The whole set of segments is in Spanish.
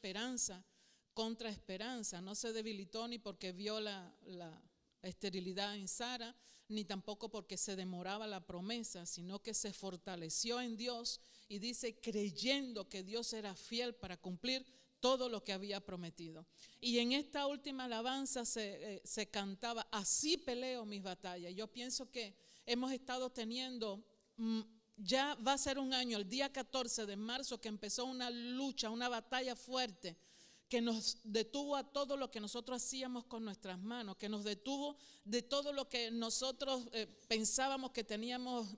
esperanza contra esperanza. No se debilitó ni porque vio la esterilidad en Sara, ni tampoco porque se demoraba la promesa, sino que se fortaleció en Dios y dice creyendo que Dios era fiel para cumplir todo lo que había prometido. Y en esta última alabanza se cantaba, así peleo mis batallas. Yo pienso que hemos estado teniendo, ya va a ser un año, el día 14 de marzo, que empezó una lucha, una batalla fuerte, que nos detuvo a todo lo que nosotros hacíamos con nuestras manos, que nos detuvo de todo lo que nosotros pensábamos que teníamos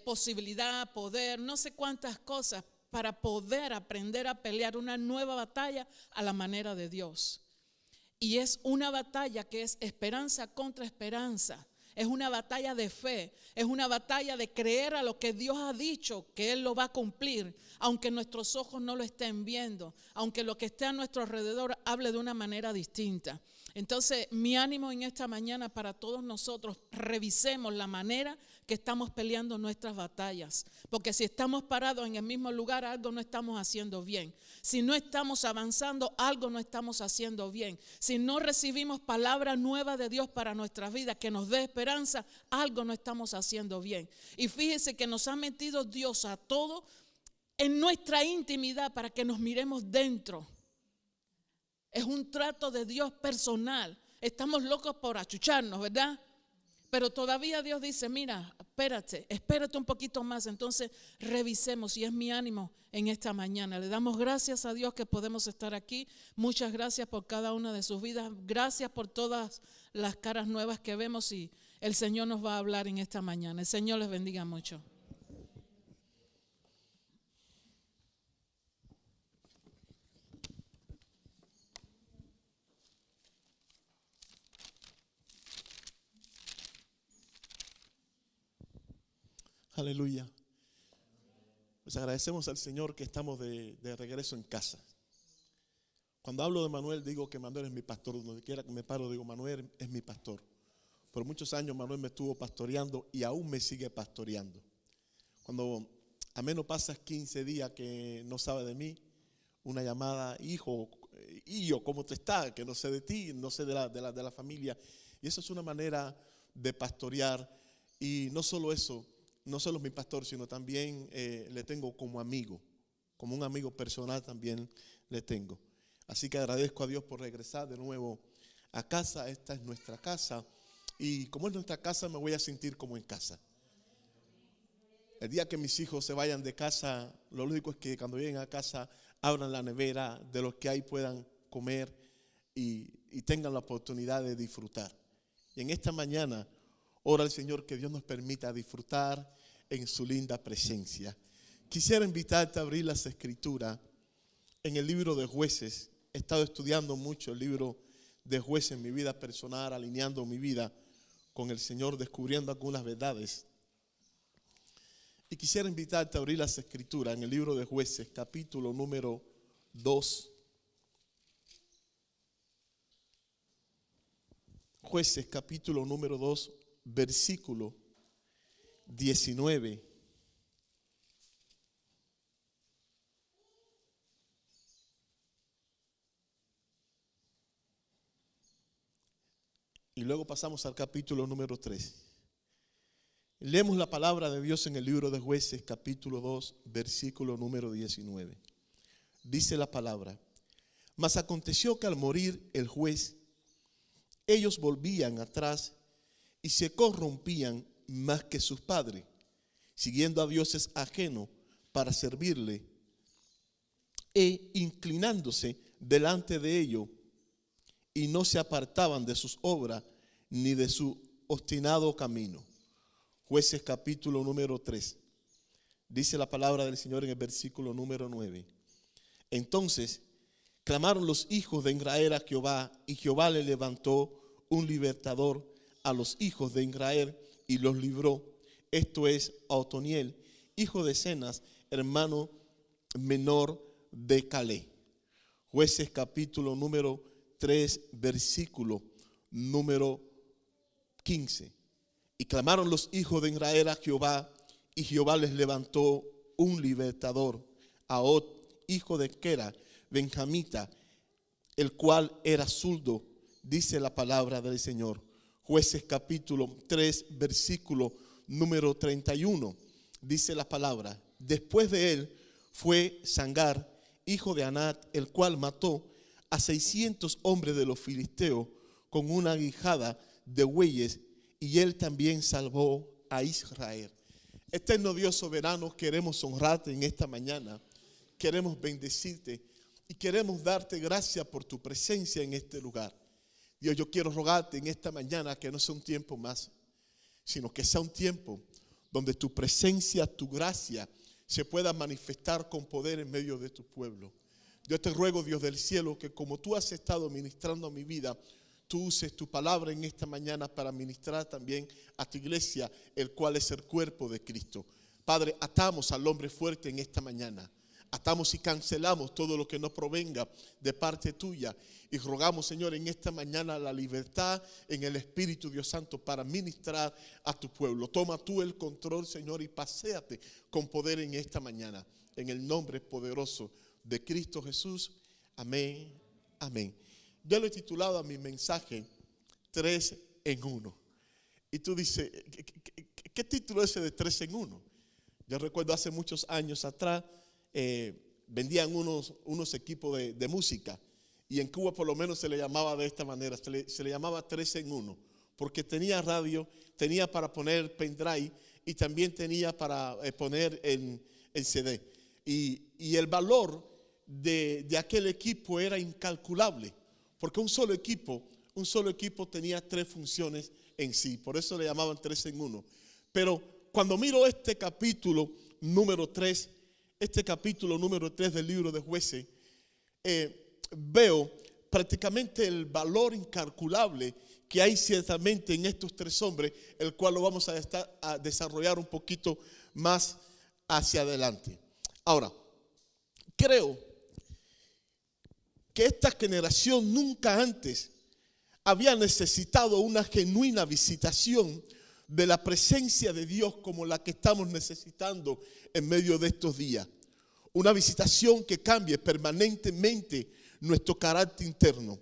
posibilidad, poder, no sé cuántas cosas, para poder aprender a pelear una nueva batalla a la manera de Dios. Y es una batalla que es esperanza contra esperanza. Es una batalla de fe, es una batalla de creer a lo que Dios ha dicho, que Él lo va a cumplir, aunque nuestros ojos no lo estén viendo, aunque lo que esté a nuestro alrededor hable de una manera distinta. Entonces, mi ánimo en esta mañana para todos nosotros, revisemos la manera que estamos peleando nuestras batallas, porque si estamos parados en el mismo lugar, algo no estamos haciendo bien. Si no estamos avanzando, algo no estamos haciendo bien. Si no recibimos palabra nueva de Dios para nuestras vidas que nos dé esperanza, algo no estamos haciendo bien. Y fíjese que nos ha metido Dios a todo en nuestra intimidad para que nos miremos dentro. Es un trato de Dios personal. Estamos locos por achucharnos, ¿verdad? Pero todavía Dios dice, mira, espérate un poquito más. Entonces revisemos, y es mi ánimo en esta mañana. Le damos gracias a Dios que podemos estar aquí. Muchas gracias por cada una de sus vidas. Gracias por todas las caras nuevas que vemos, y el Señor nos va a hablar en esta mañana. El Señor les bendiga mucho. Aleluya. Pues agradecemos al Señor que estamos de regreso en casa. Cuando hablo de Manuel, digo que Manuel es mi pastor. Donde quiera que me paro, digo, Manuel es mi pastor. Por muchos años Manuel me estuvo pastoreando y aún me sigue pastoreando. Cuando a menos pasas 15 días que no sabe de mí, una llamada, hijo, y yo, ¿cómo te está? Que no sé de ti, no sé de la familia. Y eso es una manera de pastorear. Y no solo eso, no solo es mi pastor, sino también le tengo como amigo, como un amigo personal también le tengo. Así que agradezco a Dios por regresar de nuevo a casa. Esta es nuestra casa, y como es nuestra casa, me voy a sentir como en casa. El día que mis hijos se vayan de casa, lo lógico es que cuando lleguen a casa abran la nevera, de lo que hay puedan comer y tengan la oportunidad de disfrutar. Y en esta mañana ora al Señor que Dios nos permita disfrutar en su linda presencia. Quisiera invitarte a abrir las Escrituras en el libro de Jueces. He estado estudiando mucho el libro de Jueces en mi vida personal, alineando mi vida con el Señor, descubriendo algunas verdades. Y quisiera invitarte a abrir las Escrituras en el libro de Jueces, capítulo número 2. Jueces, capítulo número 2, versículo 19. Y luego pasamos al capítulo número 3. Leemos la palabra de Dios en el libro de Jueces, capítulo 2, versículo número 19. Dice la palabra: mas aconteció que al morir el juez, ellos volvían atrás y se corrompían más que sus padres, siguiendo a dioses ajenos para servirle, e inclinándose delante de ellos, y no se apartaban de sus obras ni de su obstinado camino. Jueces capítulo número 3. Dice la palabra del Señor en el versículo número 9. Entonces clamaron los hijos de Israel a Jehová, y Jehová le levantó un libertador a los hijos de Israel y los libró. Esto es a Otoniel, hijo de Cenas, hermano menor de Caleb. Jueces capítulo número 3, versículo número 15. Y clamaron los hijos de Israel a Jehová, y Jehová les levantó un libertador, a Ot, hijo de Quera, benjamita, el cual era zurdo, dice la palabra del Señor. Jueces capítulo 3, versículo número 31, dice la palabra: después de él fue Sangar, hijo de Anat, el cual mató a 600 hombres de los filisteos con una aguijada de bueyes, y él también salvó a Israel. Eterno Dios soberano, queremos honrarte en esta mañana, queremos bendecirte y queremos darte gracias por tu presencia en este lugar. Dios, yo quiero rogarte en esta mañana que no sea un tiempo más, sino que sea un tiempo donde tu presencia, tu gracia se pueda manifestar con poder en medio de tu pueblo. Yo te ruego, Dios del cielo, que como tú has estado ministrando a mi vida, tú uses tu palabra en esta mañana para ministrar también a tu iglesia, el cual es el cuerpo de Cristo. Padre, atamos al hombre fuerte en esta mañana. Atamos y cancelamos todo lo que no provenga de parte tuya. Y rogamos, Señor, en esta mañana la libertad en el Espíritu, Dios Santo, para ministrar a tu pueblo. Toma tú el control, Señor, y paséate con poder en esta mañana. En el nombre poderoso de Cristo Jesús. Amén. Amén. Yo le he titulado a mi mensaje 3 en 1. Y tú dices, ¿qué título es ese de 3 en 1? Yo recuerdo hace muchos años atrás, vendían unos equipos de música. Y en Cuba por lo menos se le llamaba de esta manera, se le llamaba 3 en 1. Porque tenía radio, tenía para poner pendrive y también tenía para poner en CD. Y el valor de aquel equipo era incalculable. Porque un solo equipo tenía 3 funciones en sí. Por eso le llamaban 3 en 1. Pero cuando miro este capítulo número 3 del libro de Jueces, veo prácticamente el valor incalculable que hay ciertamente en estos 3 hombres, el cual lo vamos a desarrollar un poquito más hacia adelante. Ahora, creo que esta generación nunca antes había necesitado una genuina visitación de la presencia de Dios como la que estamos necesitando en medio de estos días. Una visitación que cambie permanentemente nuestro carácter interno.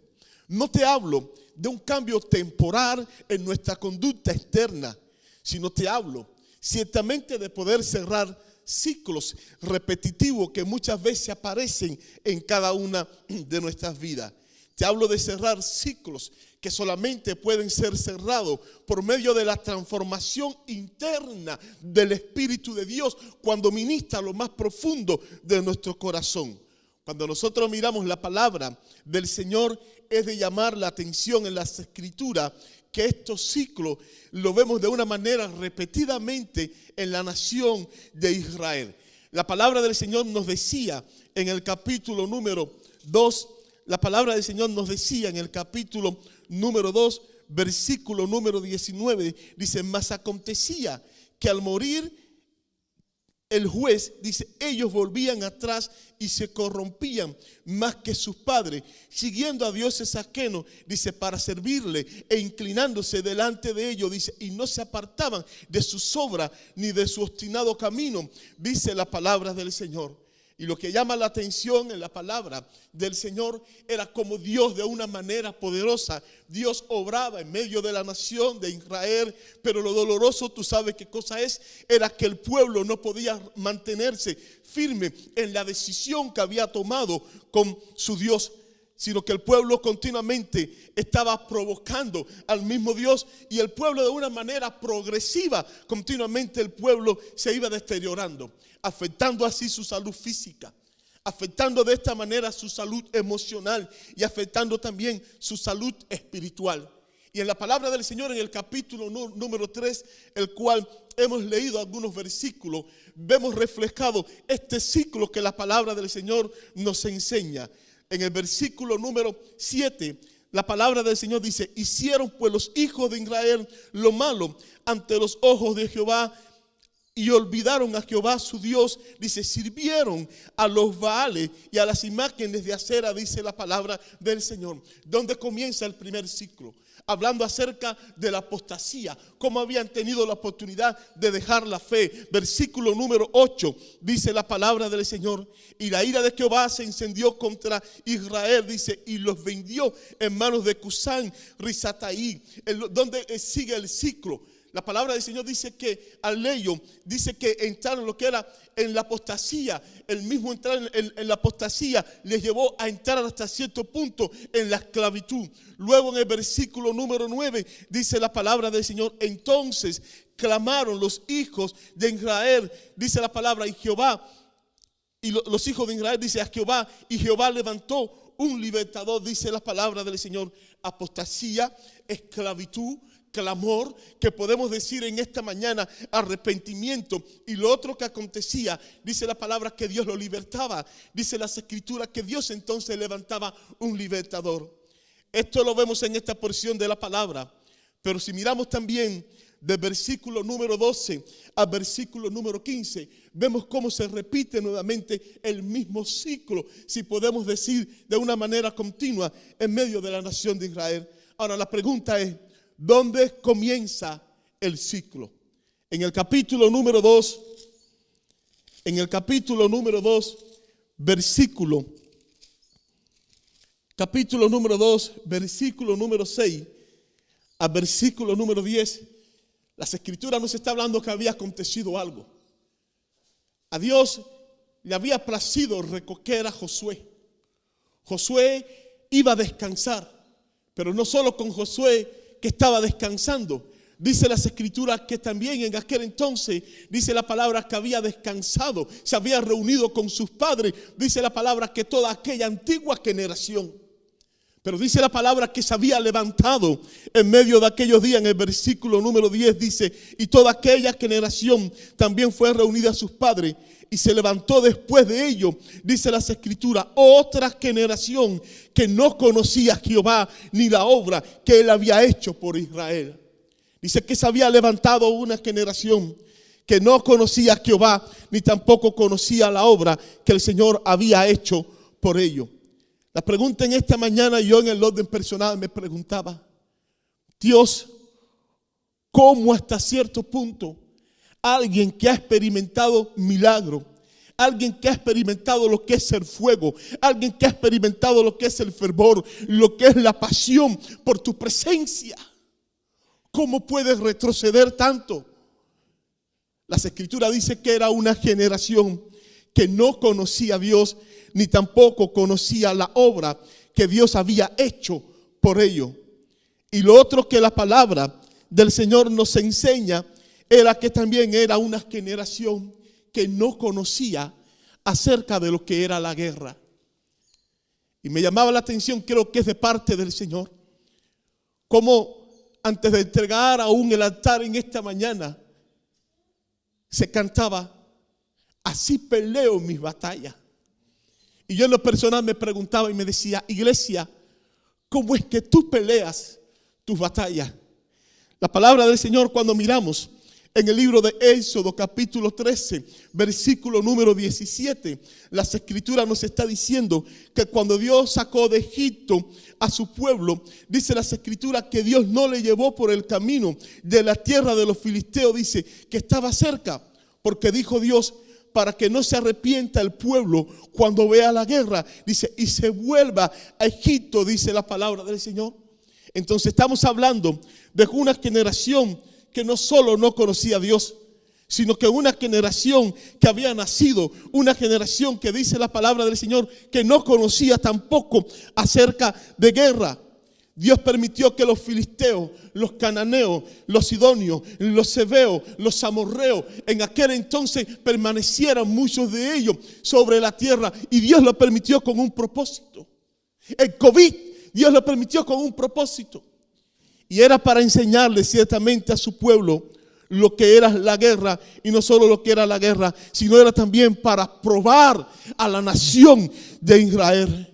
No te hablo de un cambio temporal en nuestra conducta externa, sino te hablo ciertamente de poder cerrar ciclos repetitivos que muchas veces aparecen en cada una de nuestras vidas. Te hablo de cerrar ciclos que solamente pueden ser cerrados por medio de la transformación interna del Espíritu de Dios cuando ministra lo más profundo de nuestro corazón. Cuando nosotros miramos la palabra del Señor, es de llamar la atención en las Escrituras que estos ciclos lo vemos de una manera repetidamente en la nación de Israel. La palabra del Señor nos decía en el capítulo número 2, la palabra del Señor nos decía en el capítulo número 2, versículo número 19, dice: mas acontecía que al morir el juez, dice, ellos volvían atrás y se corrompían más que sus padres, siguiendo a dioses ajenos, dice, para servirle e inclinándose delante de ellos, dice, y no se apartaban de sus obras ni de su obstinado camino, dice la palabra del Señor. Y lo que llama la atención en la palabra del Señor era como Dios de una manera poderosa, Dios obraba en medio de la nación de Israel, pero lo doloroso, tú sabes qué cosa es, era que el pueblo no podía mantenerse firme en la decisión que había tomado con su Dios, sino que el pueblo continuamente estaba provocando al mismo Dios, y el pueblo de una manera progresiva, continuamente el pueblo se iba deteriorando, afectando así su salud física, afectando de esta manera su salud emocional y afectando también su salud espiritual. Y en la palabra del Señor, en el capítulo número 3, el cual hemos leído algunos versículos, vemos reflejado este ciclo que la palabra del Señor nos enseña. En el versículo número 7, la palabra del Señor dice: hicieron pues los hijos de Israel lo malo ante los ojos de Jehová, y olvidaron a Jehová su Dios, dice, sirvieron a los Baales y a las imágenes de acera, dice la palabra del Señor. Donde comienza el primer ciclo, hablando acerca de la apostasía, cómo habían tenido la oportunidad de dejar la fe. Versículo número 8, dice la palabra del Señor, y la ira de Jehová se encendió contra Israel, dice, y los vendió en manos de Cusán Risataí. Donde sigue el ciclo. La palabra del Señor dice que al ello, dice que entraron lo que era en la apostasía. El mismo entrar en la apostasía les llevó a entrar hasta cierto punto en la esclavitud. Luego en el versículo número 9 dice la palabra del Señor, entonces clamaron los hijos de Israel, dice la palabra, y Jehová, y los hijos de Israel, dice a Jehová, y Jehová levantó un libertador, dice la palabra del Señor. Apostasía, esclavitud, clamor, que podemos decir en esta mañana arrepentimiento. Y lo otro que acontecía, dice la palabra que Dios lo libertaba. Dice las escrituras que Dios entonces levantaba un libertador. Esto lo vemos en esta porción de la palabra. Pero si miramos también del versículo número 12 al versículo número 15, vemos cómo se repite nuevamente el mismo ciclo, si podemos decir de una manera continua, en medio de la nación de Israel. Ahora la pregunta es, ¿dónde comienza el ciclo? En el capítulo número 2, capítulo número 2, versículo número 6 al versículo número 10, las escrituras nos está hablando que había acontecido algo. A Dios le había placido recoger a Josué. Josué iba a descansar, pero no solo con Josué que estaba descansando. Dice las escrituras que también en aquel entonces, dice la palabra que había descansado, se había reunido con sus padres. Dice la palabra que toda aquella antigua generación, pero dice la palabra que se había levantado en medio de aquellos días. En el versículo número 10 dice, y toda aquella generación también fue reunida a sus padres, y se levantó después de ello, dice las escrituras, otra generación que no conocía a Jehová ni la obra que él había hecho por Israel. Dice que se había levantado una generación que no conocía a Jehová ni tampoco conocía la obra que el Señor había hecho por ello. La pregunta en esta mañana, yo en el orden personal me preguntaba, Dios, ¿cómo hasta cierto punto alguien que ha experimentado milagro, alguien que ha experimentado lo que es el fuego, alguien que ha experimentado lo que es el fervor, lo que es la pasión por tu presencia, cómo puedes retroceder tanto? Las escrituras dicen que era una generación que no conocía a Dios ni tampoco conocía la obra que Dios había hecho por ello. Y lo otro que la palabra del Señor nos enseña era que también era una generación que no conocía acerca de lo que era la guerra. Y me llamaba la atención, creo que es de parte del Señor, como antes de entregar aún el altar en esta mañana, se cantaba, así peleo mis batallas. Y yo en lo personal me preguntaba y me decía, iglesia, ¿cómo es que tú peleas tus batallas? La palabra del Señor, cuando miramos en el libro de Éxodo capítulo 13, versículo número 17, las escrituras nos está diciendo que cuando Dios sacó de Egipto a su pueblo, dice las escrituras que Dios no le llevó por el camino de la tierra de los filisteos, dice que estaba cerca, porque dijo Dios, para que no se arrepienta el pueblo cuando vea la guerra, dice, y se vuelva a Egipto, dice la palabra del Señor. Entonces estamos hablando de una generación que no solo no conocía a Dios, sino que una generación que había nacido, una generación que dice la palabra del Señor que no conocía tampoco acerca de guerra. Dios permitió que los filisteos, los cananeos, los sidonios, los heveos, los amorreos, en aquel entonces permanecieran muchos de ellos sobre la tierra, y Dios lo permitió con un propósito. El COVID, Dios lo permitió con un propósito, y era para enseñarle ciertamente a su pueblo lo que era la guerra, y no solo lo que era la guerra, sino era también para probar a la nación de Israel.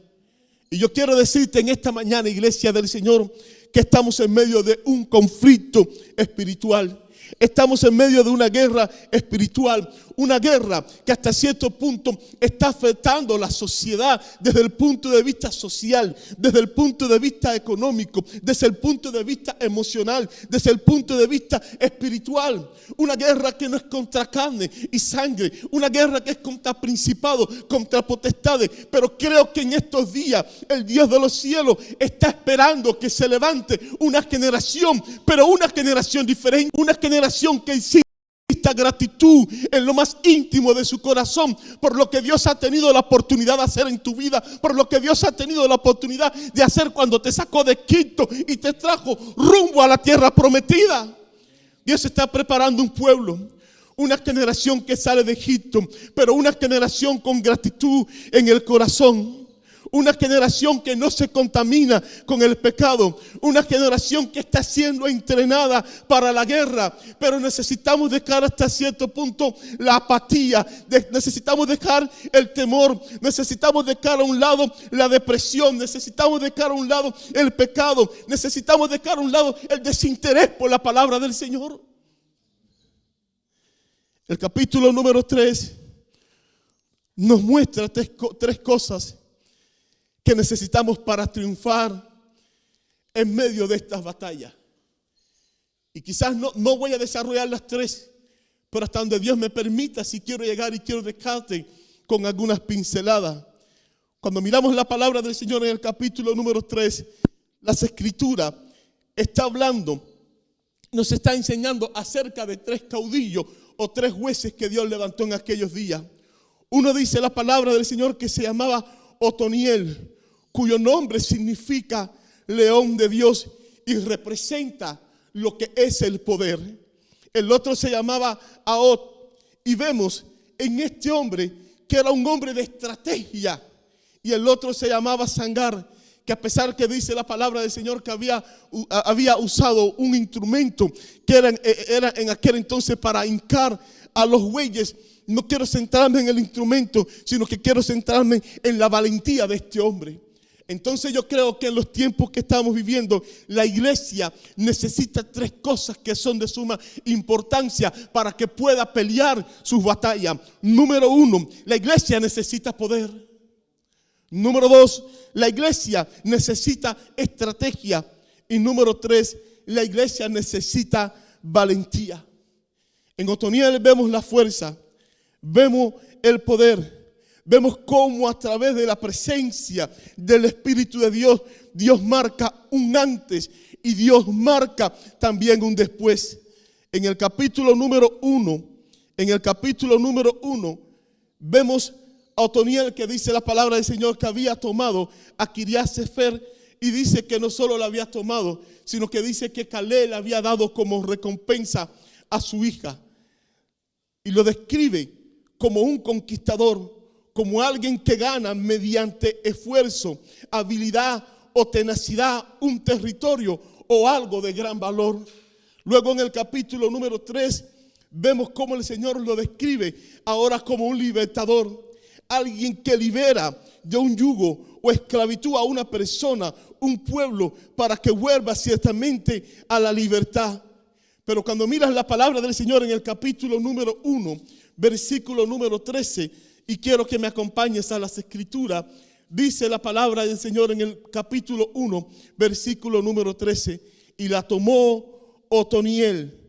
Y yo quiero decirte en esta mañana, iglesia del Señor, que estamos en medio de un conflicto espiritual. Estamos en medio de una guerra espiritual, una guerra que hasta cierto punto está afectando la sociedad desde el punto de vista social, desde el punto de vista económico, desde el punto de vista emocional, desde el punto de vista espiritual. Una guerra que no es contra carne y sangre, una guerra que es contra principados, contra potestades. Pero creo que en estos días el Dios de los cielos está esperando que se levante una generación, pero una generación diferente, una generación que exista gratitud en lo más íntimo de su corazón por lo que Dios ha tenido la oportunidad de hacer en tu vida, por lo que Dios ha tenido la oportunidad de hacer cuando te sacó de Egipto y te trajo rumbo a la tierra prometida. Dios está preparando un pueblo, una generación que sale de Egipto, pero una generación con gratitud en el corazón. Una generación que no se contamina con el pecado. Una generación que está siendo entrenada para la guerra. Pero necesitamos dejar hasta cierto punto la apatía. Necesitamos dejar el temor. Necesitamos dejar a un lado la depresión. Necesitamos dejar a un lado el pecado. Necesitamos dejar a un lado el desinterés por la palabra del Señor. El capítulo número 3 nos muestra tres cosas que necesitamos para triunfar en medio de estas batallas. Y quizás no voy a desarrollar las tres, pero hasta donde Dios me permita, si quiero llegar y quiero dejarte con algunas pinceladas. Cuando miramos la palabra del Señor en el capítulo número 3, las Escrituras está hablando, nos está enseñando acerca de tres caudillos o tres jueces que Dios levantó en aquellos días. Uno dice la palabra del Señor que se llamaba Otoniel, cuyo nombre significa león de Dios y representa lo que es el poder. El otro se llamaba Ahot, y vemos en este hombre que era un hombre de estrategia. Y el otro se llamaba Sangar, que a pesar que dice la palabra del Señor que había usado un instrumento que era en aquel entonces para hincar a los bueyes. No quiero centrarme en el instrumento, sino que quiero centrarme en la valentía de este hombre. Entonces yo creo que en los tiempos que estamos viviendo, la iglesia necesita tres cosas que son de suma importancia para que pueda pelear sus batallas. Número 1, la iglesia necesita poder. Número 2, la iglesia necesita estrategia. Y número 3, la iglesia necesita valentía. En Otoniel vemos la fuerza, vemos el poder. Vemos cómo a través de la presencia del Espíritu de Dios, Dios marca un antes y Dios marca también un después. En el capítulo número 1, vemos a Otoniel que dice la palabra del Señor que había tomado a Kiriat Sefer, y dice que no solo la había tomado, sino que dice que Caleb le había dado como recompensa a su hija. Y lo describe como un conquistador, como alguien que gana mediante esfuerzo, habilidad o tenacidad un territorio o algo de gran valor. Luego en el capítulo número 3 vemos cómo el Señor lo describe ahora como un libertador, alguien que libera de un yugo o esclavitud a una persona, un pueblo, para que vuelva ciertamente a la libertad. Pero cuando miras la palabra del Señor en el capítulo número 1, versículo número 13, y quiero que me acompañes a las Escrituras, dice la palabra del Señor en el capítulo 1, versículo número 13, y la tomó Otoniel,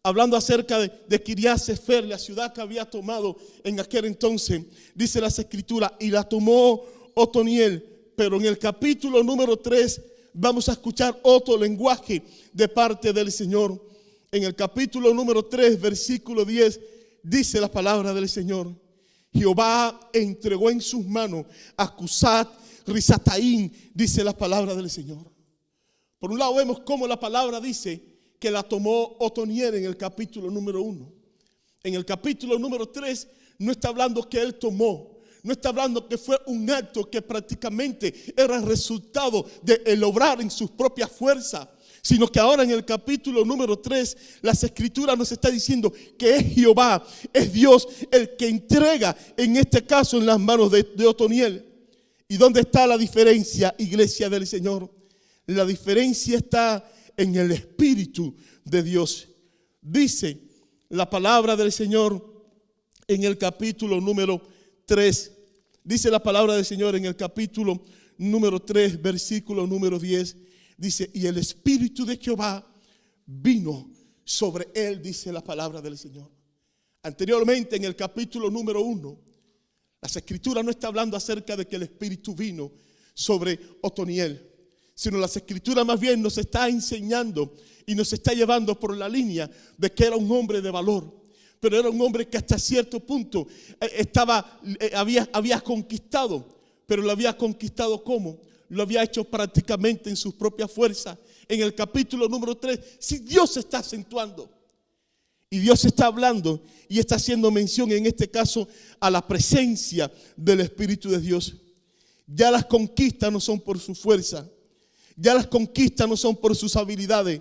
hablando acerca de Kiriat Sefer, la ciudad que había tomado en aquel entonces. Dice las Escrituras, y la tomó Otoniel. Pero en el capítulo número 3 vamos a escuchar otro lenguaje de parte del Señor. En el capítulo número 3, versículo 10, dice la palabra del Señor: Jehová entregó en sus manos a Cusat Risataim, dice la palabra del Señor. Por un lado vemos cómo la palabra dice que la tomó Otoniel en el capítulo número 1. En el capítulo número 3 no está hablando que él tomó, no está hablando que fue un acto que prácticamente era el resultado de el obrar en sus propias fuerzas, sino que ahora en el capítulo número 3 las Escrituras nos está diciendo que es Jehová, es Dios el que entrega, en este caso en las manos de Otoniel. ¿Y dónde está la diferencia, iglesia del Señor? La diferencia está en el Espíritu de Dios. Dice la palabra del Señor en el capítulo número 3. Dice la palabra del Señor en el capítulo número 3, versículo número 10. Dice, y el Espíritu de Jehová vino sobre él, dice la palabra del Señor. Anteriormente en el capítulo número 1, las Escrituras no está hablando acerca de que el Espíritu vino sobre Otoniel, sino las Escrituras más bien nos está enseñando y nos está llevando por la línea de que era un hombre de valor, pero era un hombre que hasta cierto punto había conquistado, pero lo había conquistado ¿cómo? Lo había hecho prácticamente en sus propias fuerzas. En el capítulo número 3, si Dios se está acentuando y Dios está hablando y está haciendo mención en este caso a la presencia del Espíritu de Dios. Ya las conquistas no son por su fuerza, ya las conquistas no son por sus habilidades,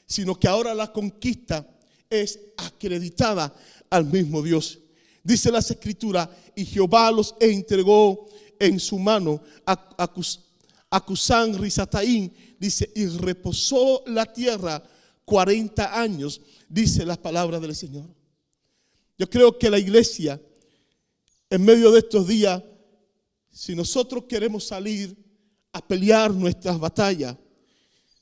sino que ahora la conquista es acreditada al mismo Dios. Dice las Escrituras, y Jehová los entregó en su mano a Cusán Risataín, dice, y reposó la tierra 40 años, dice las palabras del Señor. Yo creo que la iglesia, en medio de estos días, si nosotros queremos salir a pelear nuestras batallas,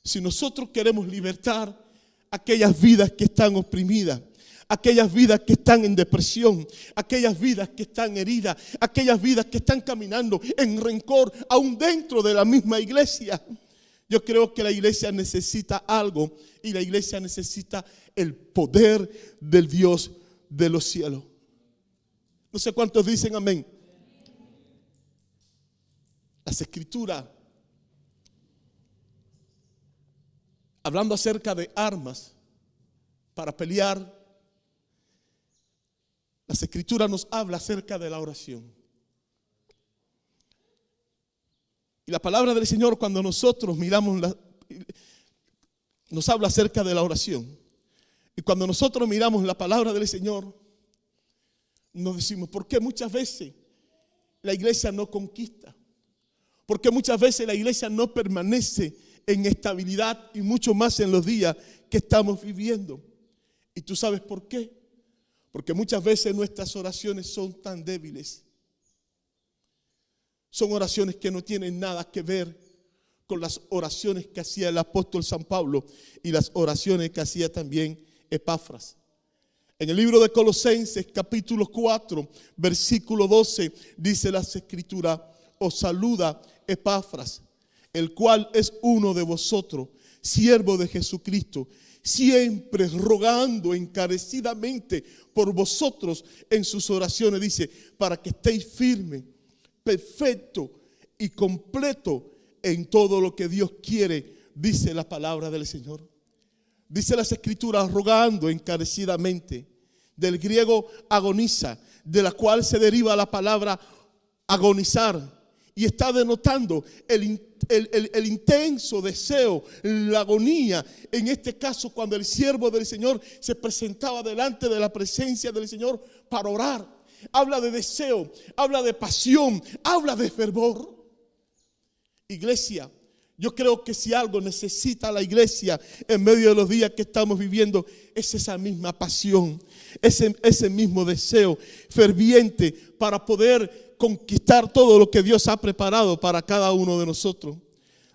si nosotros queremos libertar aquellas vidas que están oprimidas, aquellas vidas que están en depresión, aquellas vidas que están heridas, aquellas vidas que están caminando en rencor, aún dentro de la misma iglesia. Yo creo que la iglesia necesita algo, y la iglesia necesita el poder del Dios de los cielos. No sé cuántos dicen amén. Las Escrituras, hablando acerca de armas para pelear, las Escrituras nos habla acerca de la oración. Y la palabra del Señor, cuando nosotros miramos, nos habla acerca de la oración. Y cuando nosotros miramos la palabra del Señor, nos decimos, ¿por qué muchas veces la iglesia no conquista? ¿Por qué muchas veces la iglesia no permanece en estabilidad, y mucho más en los días que estamos viviendo? ¿Y tú sabes por qué? Porque muchas veces nuestras oraciones son tan débiles. Son oraciones que no tienen nada que ver con las oraciones que hacía el apóstol San Pablo y las oraciones que hacía también Epafras. En el libro de Colosenses, capítulo 4, versículo 12, dice las Escrituras, os saluda Epafras, el cual es uno de vosotros, siervo de Jesucristo, siempre rogando encarecidamente por vosotros en sus oraciones, dice, para que estéis firmes, perfecto y completo en todo lo que Dios quiere, dice la palabra del Señor. Dice las Escrituras, rogando encarecidamente, del griego agoniza, de la cual se deriva la palabra agonizar, y está denotando el intenso deseo, la agonía. En este caso, cuando el siervo del Señor se presentaba delante de la presencia del Señor para orar, habla de deseo, habla de pasión, habla de fervor. Iglesia, yo creo que si algo necesita la iglesia en medio de los días que estamos viviendo, es esa misma pasión, ese mismo deseo ferviente para poder conquistar todo lo que Dios ha preparado para cada uno de nosotros.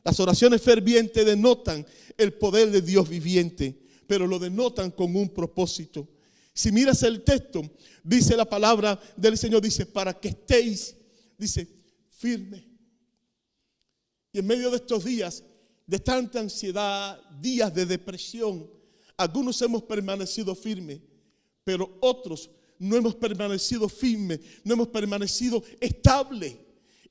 Las oraciones fervientes denotan el poder de Dios viviente, pero lo denotan con un propósito. Si miras el texto, dice la palabra del Señor, dice, para que estéis, dice, firme. Y en medio de estos días de tanta ansiedad, días de depresión, algunos hemos permanecido firmes, pero otros no hemos permanecido firmes, no hemos permanecido estables.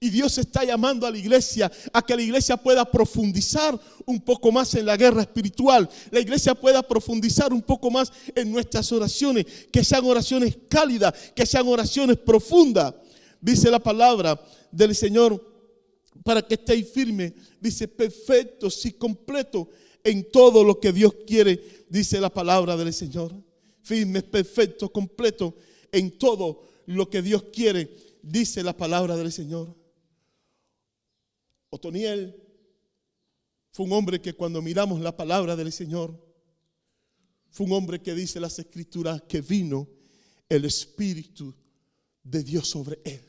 Y Dios está llamando a la iglesia a que la iglesia pueda profundizar un poco más en la guerra espiritual. La iglesia pueda profundizar un poco más en nuestras oraciones, que sean oraciones cálidas, que sean oraciones profundas. Dice la palabra del Señor, para que estéis firmes, dice, perfectos y completos en todo lo que Dios quiere, dice la palabra del Señor. Firmes, perfectos, completos en todo lo que Dios quiere, dice la palabra del Señor. Otoniel fue un hombre que cuando miramos la palabra del Señor, fue un hombre que dice las Escrituras que vino el Espíritu de Dios sobre él.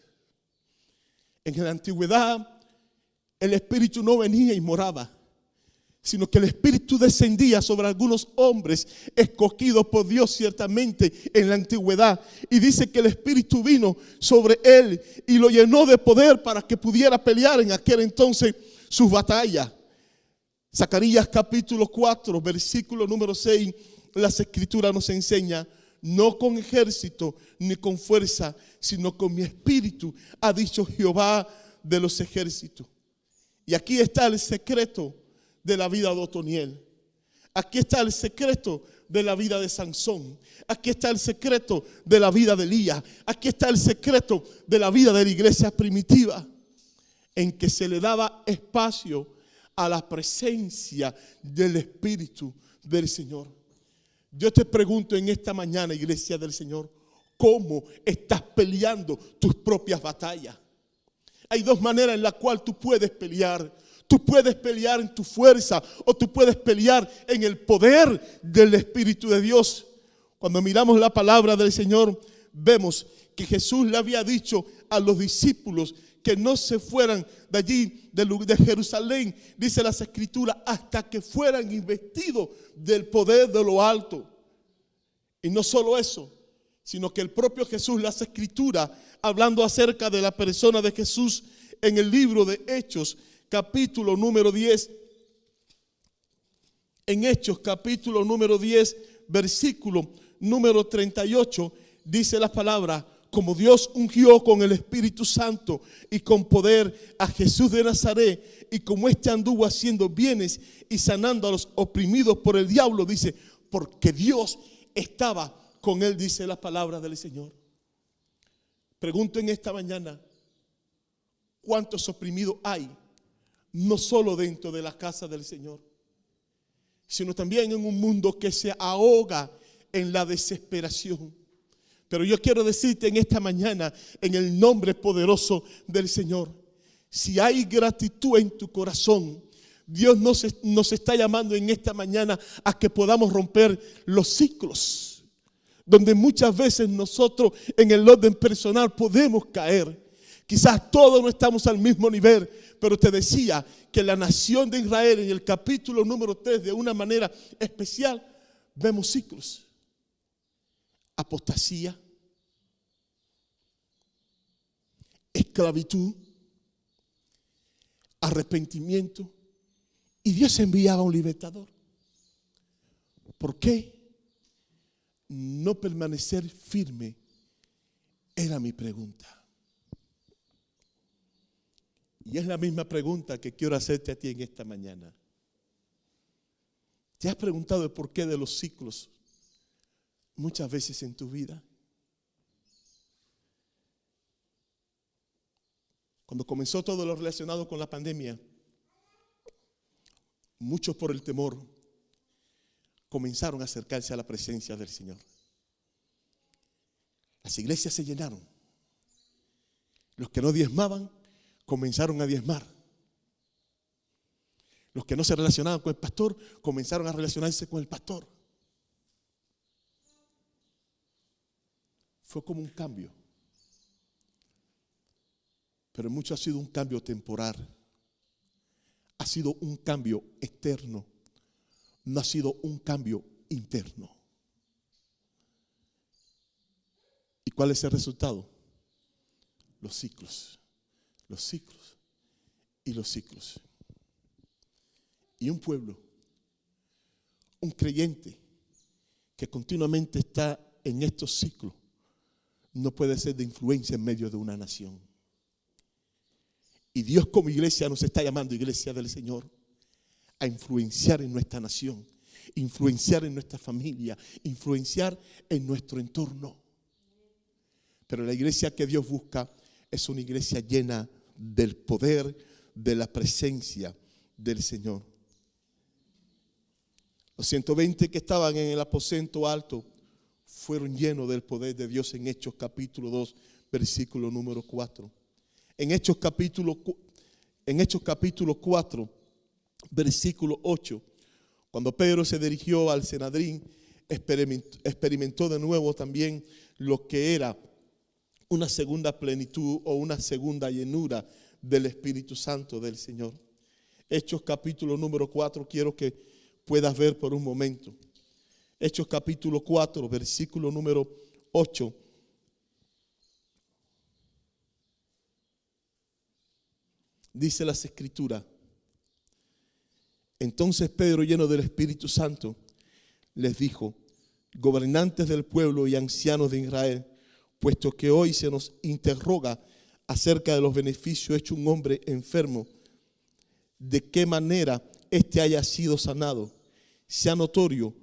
En la antigüedad el Espíritu no venía y moraba, sino que el Espíritu descendía sobre algunos hombres escogidos por Dios ciertamente en la antigüedad. Y dice que el Espíritu vino sobre él y lo llenó de poder para que pudiera pelear en aquel entonces sus batallas. Zacarías capítulo 4, versículo número 6, las Escrituras nos enseña: no con ejército ni con fuerza, sino con mi espíritu, ha dicho Jehová de los ejércitos. Y aquí está el secreto de la vida de Otoniel. Aquí está el secreto de la vida de Sansón. Aquí está el secreto de la vida de Elías. Aquí está el secreto de la vida de la iglesia primitiva, en que se le daba espacio a la presencia del Espíritu del Señor. Yo te pregunto en esta mañana, iglesia del Señor, ¿cómo estás peleando tus propias batallas? Hay dos maneras en las cuales tú puedes pelear. Tú puedes pelear en tu fuerza o tú puedes pelear en el poder del Espíritu de Dios. Cuando miramos la palabra del Señor, vemos que Jesús le había dicho a los discípulos que no se fueran de allí, de Jerusalén, dice las Escrituras, hasta que fueran investidos del poder de lo alto. Y no solo eso, sino que el propio Jesús, las Escrituras, hablando acerca de la persona de Jesús en el libro de Hechos, capítulo número 10, en Hechos capítulo número 10, versículo número 38, dice la palabra: como Dios ungió con el Espíritu Santo y con poder a Jesús de Nazaret, y como éste anduvo haciendo bienes y sanando a los oprimidos por el diablo, dice, porque Dios estaba con él, dice la palabra del Señor. Pregunto en esta mañana, ¿cuántos oprimidos hay? No solo dentro de la casa del Señor, sino también en un mundo que se ahoga en la desesperación. Pero yo quiero decirte en esta mañana, en el nombre poderoso del Señor, si hay gratitud en tu corazón, Dios nos está llamando en esta mañana a que podamos romper los ciclos, donde muchas veces nosotros en el orden personal podemos caer. Quizás todos no estamos al mismo nivel, pero te decía que la nación de Israel en el capítulo número 3, de una manera especial, vemos ciclos. Apostasía, esclavitud, arrepentimiento, y Dios enviaba un libertador. ¿Por qué no permanecer firme? Era mi pregunta. Y es la misma pregunta que quiero hacerte a ti en esta mañana. ¿Te has preguntado el porqué de los ciclos muchas veces en tu vida? Cuando comenzó todo lo relacionado con la pandemia, muchos por el temor comenzaron a acercarse a la presencia del Señor. Las iglesias se llenaron. Los que no diezmaban comenzaron a diezmar. Los que no se relacionaban con el pastor comenzaron a relacionarse con el pastor. Fue como un cambio. Pero mucho ha sido un cambio temporal. Ha sido un cambio externo. No ha sido un cambio interno. ¿Y cuál es el resultado? Los ciclos. Los ciclos y los ciclos. Y un pueblo, un creyente que continuamente está en estos ciclos, no puede ser de influencia en medio de una nación. Y Dios como iglesia nos está llamando, iglesia del Señor, a influenciar en nuestra nación, influenciar en nuestra familia, influenciar en nuestro entorno. Pero la iglesia que Dios busca es una iglesia llena del poder, de la presencia del Señor. Los 120 que estaban en el aposento alto fueron llenos del poder de Dios en Hechos capítulo 2, versículo número 4. En Hechos capítulo 4, versículo 8, cuando Pedro se dirigió al Sanedrín, experimentó de nuevo también lo que era una segunda plenitud o una segunda llenura del Espíritu Santo del Señor. Hechos capítulo número 4, quiero que puedas ver por un momento. Hechos capítulo 4, versículo número 8. Dice las Escrituras: entonces Pedro, lleno del Espíritu Santo, les dijo: gobernantes del pueblo y ancianos de Israel, puesto que hoy se nos interroga acerca de los beneficios hechos un hombre enfermo, de qué manera éste haya sido sanado, sea notorio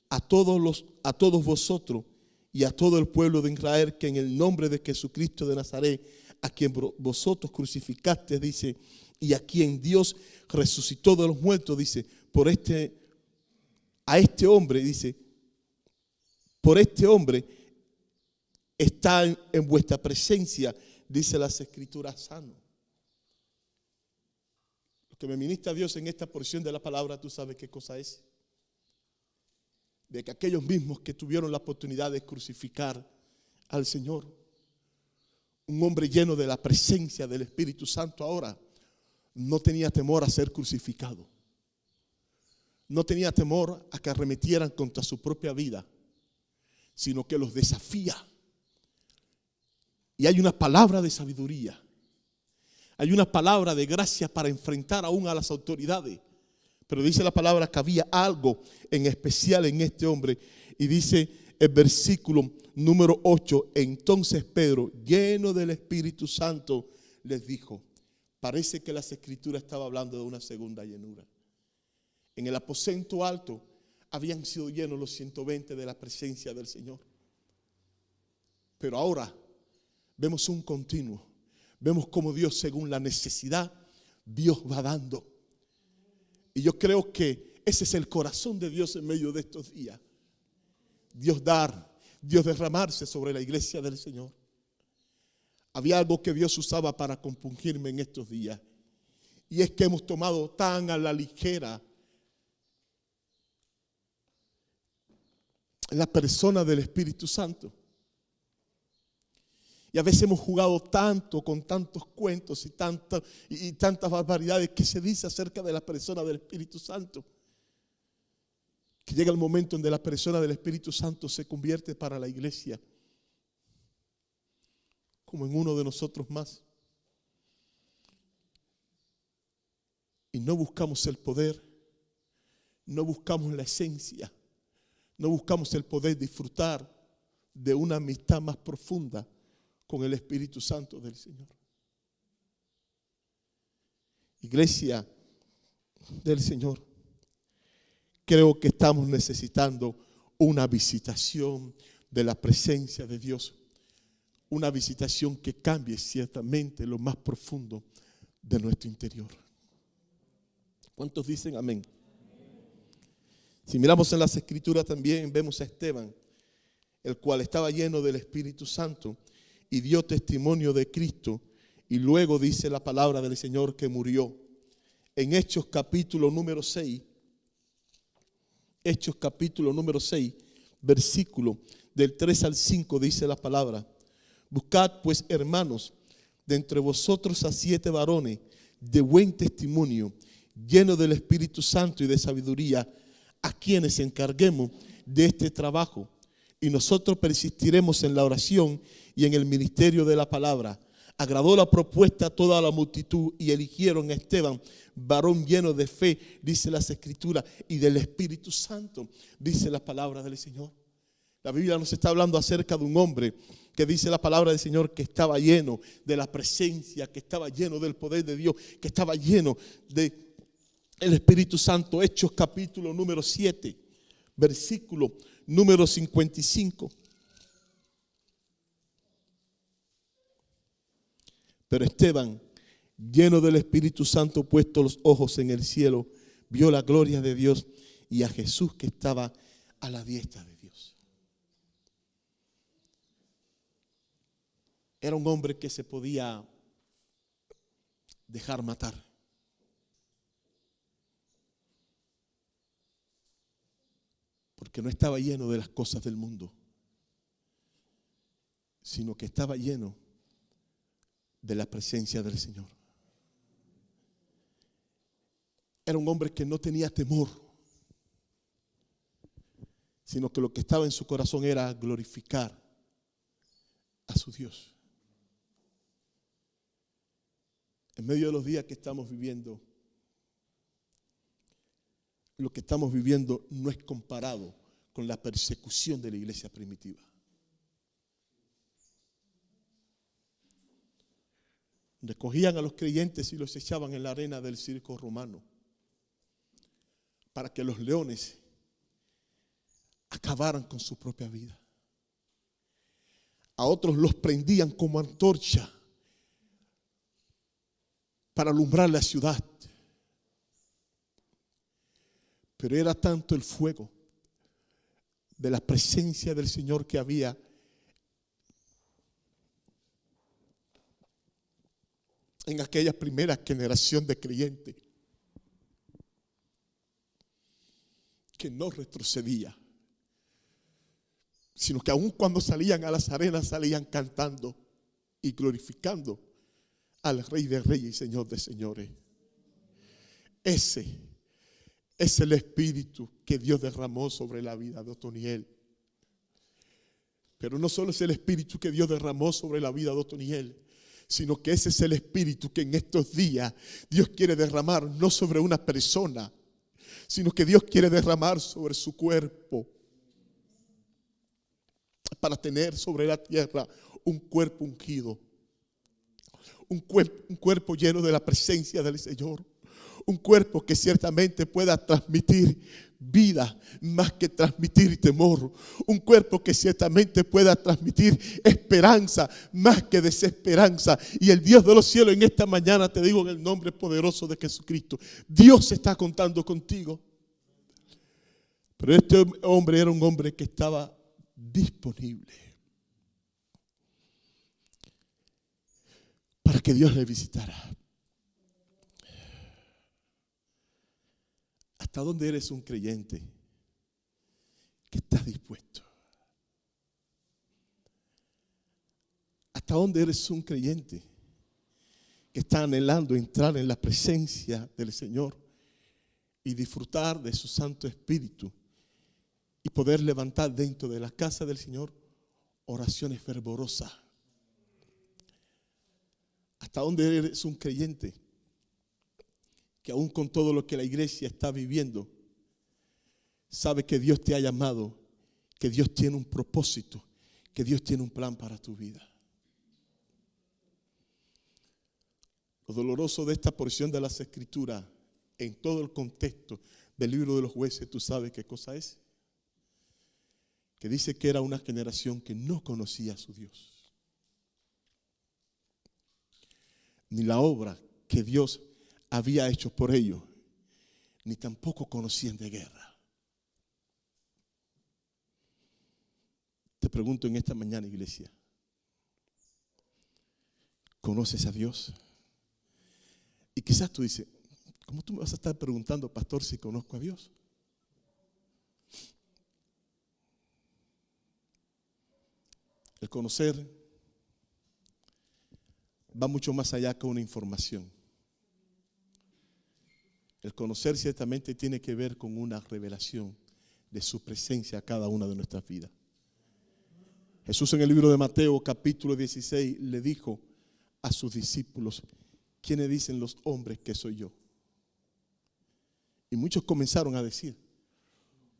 a todos vosotros y a todo el pueblo de Israel que en el nombre de Jesucristo de Nazaret, a quien vosotros crucificaste, dice, y a quien Dios resucitó de los muertos, dice, a este hombre, dice, por este hombre está en vuestra presencia, dice las Escrituras, sano. Lo que me ministra Dios en esta porción de la palabra, tú sabes qué cosa es. De que aquellos mismos que tuvieron la oportunidad de crucificar al Señor, un hombre lleno de la presencia del Espíritu Santo ahora, no tenía temor a ser crucificado. No tenía temor a que arremetieran contra su propia vida, sino que los desafía. Y hay una palabra de sabiduría, hay una palabra de gracia para enfrentar aún a las autoridades. Pero dice la palabra que había algo en especial en este hombre. Y dice el versículo número 8, entonces Pedro, lleno del Espíritu Santo, les dijo. Parece que las Escrituras estaban hablando de una segunda llenura. En el aposento alto habían sido llenos los 120 de la presencia del Señor. Pero ahora vemos un continuo. Vemos cómo Dios, según la necesidad, Dios va dando. Y yo creo que ese es el corazón de Dios en medio de estos días. Dios dar, Dios derramarse sobre la iglesia del Señor. Había algo que Dios usaba para compungirme en estos días. Y es que hemos tomado tan a la ligera la persona del Espíritu Santo. Y a veces hemos jugado tanto con tantos cuentos y tantas barbaridades que se dice acerca de la persona del Espíritu Santo, que llega el momento en que la persona del Espíritu Santo se convierte para la iglesia como en uno de nosotros más. Y no buscamos el poder, no buscamos la esencia, no buscamos el poder disfrutar de una amistad más profunda con el Espíritu Santo del Señor. Iglesia del Señor, creo que estamos necesitando una visitación de la presencia de Dios, una visitación que cambie ciertamente lo más profundo de nuestro interior. ¿Cuántos dicen amén? Si miramos en las Escrituras también vemos a Esteban, el cual estaba lleno del Espíritu Santo y dio testimonio de Cristo, y luego dice la palabra del Señor que murió. En Hechos capítulo número 6, Hechos capítulo número 6, versículo del 3 al 5 dice la palabra: buscad pues, hermanos, de entre vosotros a 7 varones de buen testimonio, llenos del Espíritu Santo y de sabiduría, a quienes encarguemos de este trabajo. Y nosotros persistiremos en la oración y en el ministerio de la palabra. Agradó la propuesta a toda la multitud y eligieron a Esteban, varón lleno de fe, dice las Escrituras, y del Espíritu Santo, dice la palabra del Señor. La Biblia nos está hablando acerca de un hombre que dice la palabra del Señor que estaba lleno de la presencia, que estaba lleno del poder de Dios, que estaba lleno del Espíritu Santo. Hechos capítulo número 7, versículo número 55. Pero Esteban, lleno del Espíritu Santo, puesto los ojos en el cielo, vio la gloria de Dios y a Jesús que estaba a la diestra de Dios. Era un hombre que se podía dejar matar. Porque que no estaba lleno de las cosas del mundo, sino que estaba lleno de la presencia del Señor. Era un hombre que no tenía temor, sino que lo que estaba en su corazón era glorificar a su Dios. En medio de los días que estamos viviendo, lo que estamos viviendo no es comparado con la persecución de la iglesia primitiva. Recogían a los creyentes y los echaban en la arena del circo romano para que los leones acabaran con su propia vida. A otros los prendían como antorcha para alumbrar la ciudad. Pero era tanto el fuego de la presencia del Señor que había en aquella primera generación de creyentes, que no retrocedía, sino que aun cuando salían a las arenas salían cantando y glorificando al Rey de Reyes y Señor de Señores. Ese es el espíritu que Dios derramó sobre la vida de Otoniel. Pero no solo es el espíritu que Dios derramó sobre la vida de Otoniel, sino que ese es el espíritu que en estos días Dios quiere derramar, no sobre una persona, sino que Dios quiere derramar sobre su cuerpo, para tener sobre la tierra un cuerpo ungido, un cuerpo lleno de la presencia del Señor, un cuerpo que ciertamente pueda transmitir vida más que transmitir temor, un cuerpo que ciertamente pueda transmitir esperanza más que desesperanza. Y el Dios de los cielos, en esta mañana te digo en el nombre poderoso de Jesucristo, Dios está contando contigo. Pero este hombre era un hombre que estaba disponible para que Dios le visitara. ¿Hasta dónde eres un creyente que está dispuesto? ¿Hasta dónde eres un creyente que está anhelando entrar en la presencia del Señor y disfrutar de su Santo Espíritu y poder levantar dentro de la casa del Señor oraciones fervorosas? ¿Hasta dónde eres un creyente que aún con todo lo que la iglesia está viviendo, sabe que Dios te ha llamado, que Dios tiene un propósito, que Dios tiene un plan para tu vida? Lo doloroso de esta porción de las Escrituras, en todo el contexto del libro de los Jueces, ¿tú sabes qué cosa es? Que dice que era una generación que no conocía a su Dios, ni la obra que Dios había hecho por ellos, ni tampoco conocían de guerra. Te pregunto en esta mañana, iglesia, ¿conoces a Dios? Y quizás tú dices, ¿cómo tú me vas a estar preguntando, pastor, si conozco a Dios? El conocer va mucho más allá que una información. El conocer ciertamente tiene que ver con una revelación de su presencia a cada una de nuestras vidas. Jesús en el libro de Mateo capítulo 16 le dijo a sus discípulos, ¿quiénes dicen los hombres que soy yo? Y muchos comenzaron a decir,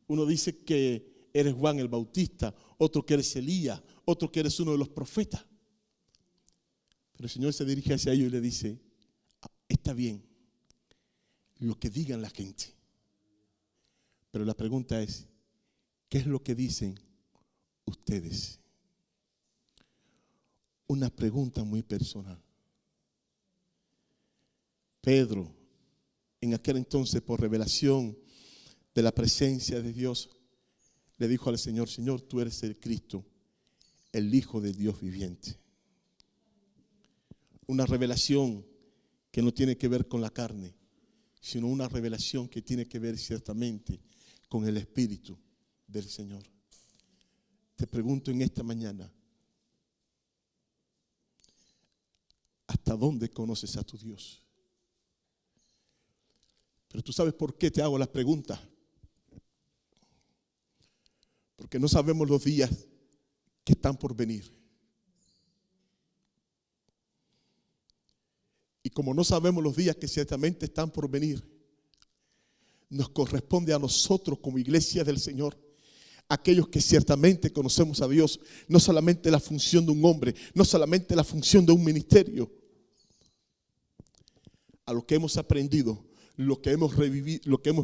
uno dice que eres Juan el Bautista, otro que eres Elías, otro que eres uno de los profetas. Pero el Señor se dirige hacia ellos y le dice, está bien lo que digan la gente, pero la pregunta es, ¿qué es lo que dicen ustedes? Una pregunta muy personal. Pedro, en aquel entonces, por revelación de la presencia de Dios, le dijo al Señor, Señor, tú eres el Cristo, el Hijo de Dios viviente. Una revelación que no tiene que ver con la carne, sino una revelación que tiene que ver ciertamente con el Espíritu del Señor. Te pregunto en esta mañana, ¿hasta dónde conoces a tu Dios? Pero tú sabes por qué te hago las preguntas. Porque no sabemos los días que están por venir. Y como no sabemos los días que ciertamente están por venir, nos corresponde a nosotros como iglesia del Señor, aquellos que ciertamente conocemos a Dios, no solamente la función de un hombre, no solamente la función de un ministerio, a lo que hemos aprendido, lo que hemos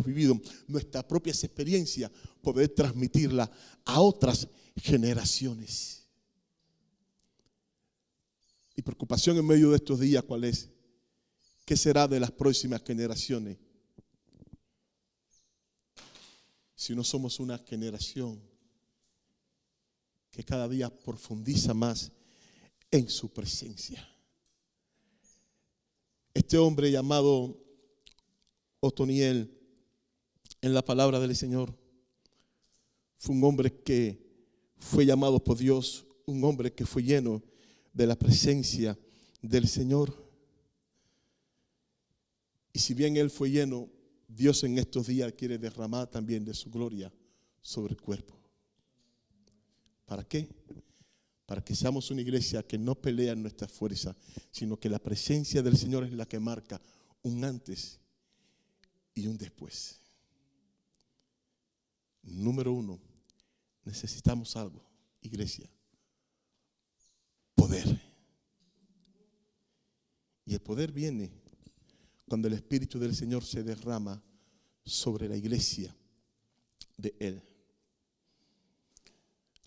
vivido, nuestra propia experiencia, poder transmitirla a otras generaciones. Mi preocupación en medio de estos días, ¿cuál es? ¿Qué será de las próximas generaciones? Si no somos una generación que cada día profundiza más en su presencia. Este hombre llamado Otoniel, en la palabra del Señor, fue un hombre que fue llamado por Dios, un hombre que fue lleno de la presencia del Señor. Y si bien él fue lleno, Dios en estos días quiere derramar también de su gloria sobre el cuerpo. ¿Para qué? Para que seamos una iglesia que no pelea en nuestra fuerza, sino que la presencia del Señor es la que marca un antes y un después. Número 1, necesitamos algo, iglesia: poder. Y el poder viene cuando el Espíritu del Señor se derrama sobre la iglesia de Él.